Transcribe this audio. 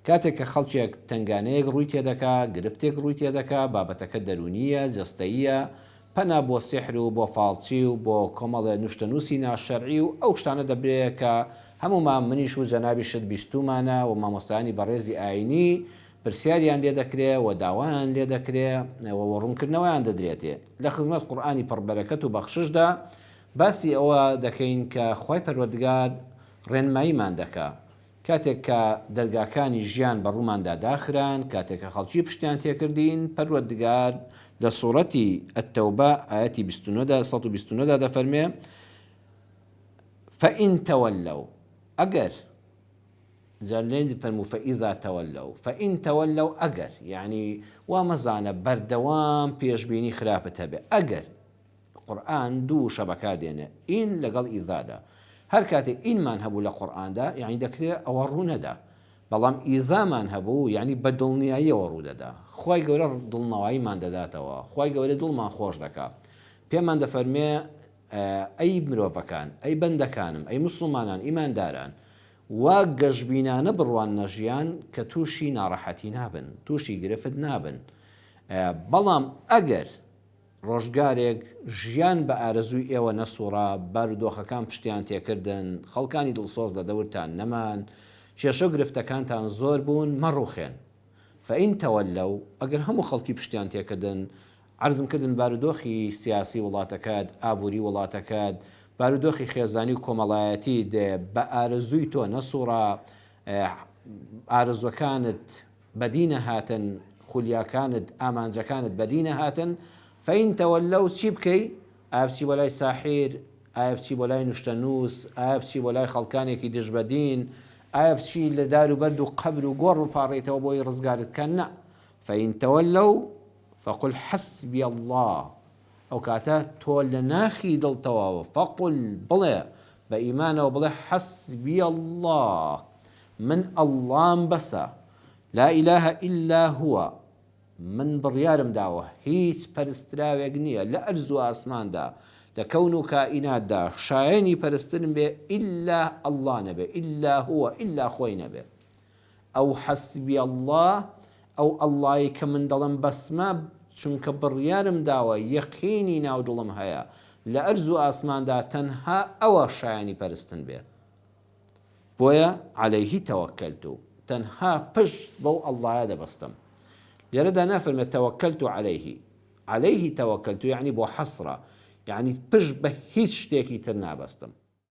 کاتێک کە خەڵکێک تنگانەیەک ڕووی تێدەکا، گرفتێک ڕووی تێدەکا، بابەتەکە دەرونیە، جەستەیە، پەنا بۆ سحر و بۆ فاڵچی و بۆ کۆمەڵە نوشتەنووسی ناشەرعی و ئەو شتانە دەبرێت کە هەمومان منیش و جەنابی شت بیستومانە و مامۆستایانی بەڕێزی ئاینی پرسیاریان لێ دەکرێت و داوایان لێ دەکرێت و ڕوونکردنەوەیان دەدرێتێ. لە خزمەت قورئانی پڕبەرەکەت و بەخششدا باسی ئەوە دەکەین کە خوای پەروەردگار ڕێنماییمان دەکا کاتێک کە دەرگاکانی ژیان بە ڕووماندا داخران، کاتێک کە خەڵکی پشتیان تێکردین، پەروەردگار لە سوورەتی ئەتەوبە ئایەتی 129 دەفەرمێ فەئین تەوەلەو، ئەگەر جارلێن فەرموو فەئیذا تەوەلەو، فەئین تەوەلەو ئەگەر، یعنی وا مەزانە بەردەوام پێشبینی خراپت هەبێ. ئەگەر قورئان دوو شە بەکاردێنێ، ئین لەگەڵ ئیذادا. هەر کاتێک ئینمان هەبوو لە قورئاندا یعنی دەکرێت ئەوە ڕوونەدا، بەڵام ئیذامان هەبوو یعنی بە دڵنیاییەوە ڕوودەدا. خوای گەورە دڵنەواییمان دەداتەوە، خوای گەورە دڵمان خۆش دەکات. پێمان دەفەرمێ ئەی مرۆڤەکان، ئەی بەندەکانم، ئەی موسڵمانان ئیمانداران، وا گەشببینانە بڕوان نەژیان کە تووشی ناڕەحەتی نابن، تووشی گرفت نابن. بەڵام ئەگەر ڕۆژگارێک ژیان بە ئارەزووی ئێوە نەسوڕا، بارودۆخەکان پشتیان تێکردن، خەڵکانی دڵسۆز لە دەورتان نەمان، کێشە و گرفتەکانتان زۆر بوون، مەڕوخێن. فەئین تەوەلەو، ئەگەر هەموو خەڵکی پشتیان تێکردن، عەرزم کردن بارودۆخی سیاسی وڵاتەکەت، ئابووری وڵاتەکەت، بارودۆخی خێزانی و کۆمەڵایەتی دێ بە ئارەزووی تۆ نەسوڕا، ئارەزوەکانت بەدینە هاتن، خولیاکانت ئامانجەکانت بەدینە هاتن، فەئین تەوەلەو چی بکەی؟ ئایا بچی بۆ لای ساحیر، ئایا بچی بۆ لای نوشتەنووس، ئایا بچی بۆ لای خەڵکانێکی دژ بەدین، ئایا بچی لە دار و بەرد و قەبر و گۆڕ بپاڕێتەوە بۆی ڕزگارت کە؟ نە. فەئین تەوەلەو فەقول حەسبی الله، ئەو کاتە تۆ لە ناخی دڵتەوەوە فەقول بڵێ بە ئیمانەوە بڵێ حەسبی الله، من ئەڵڵام بەسە، لا ئیلاهە ئیلا هووە، من بڕیارم داوە هیچ پەرستراوێک نییە لە ئەرز و ئاسماندا، لە کەون و کائیناتدا شایەنی پەرستن بێ ئیلا ئەڵڵا نەبێ، ئیلا هووە، ئیلا خۆی نەبێ. ئەو حەسبی الله، ئەو ئەڵڵایی کە من دەڵم بەسمە چونکە بڕیارم داوە یەقینی ناو دڵم هەیە لە ئەرز و ئاسماندا تەنها ئەوە شایانی پەرستن بێ، بۆیە عەلەیهی تەوەکەلتو، تەنها پشت بەو ئەڵڵایە دەبەستم. لێرەدا نافەرمێت تەوەکەلتو عەلەیهی، عەلەیهی تەوەکەلتو یعنی بۆ حەسرە، یعنی پشت بە هیچ شتێکی تر نابەستم.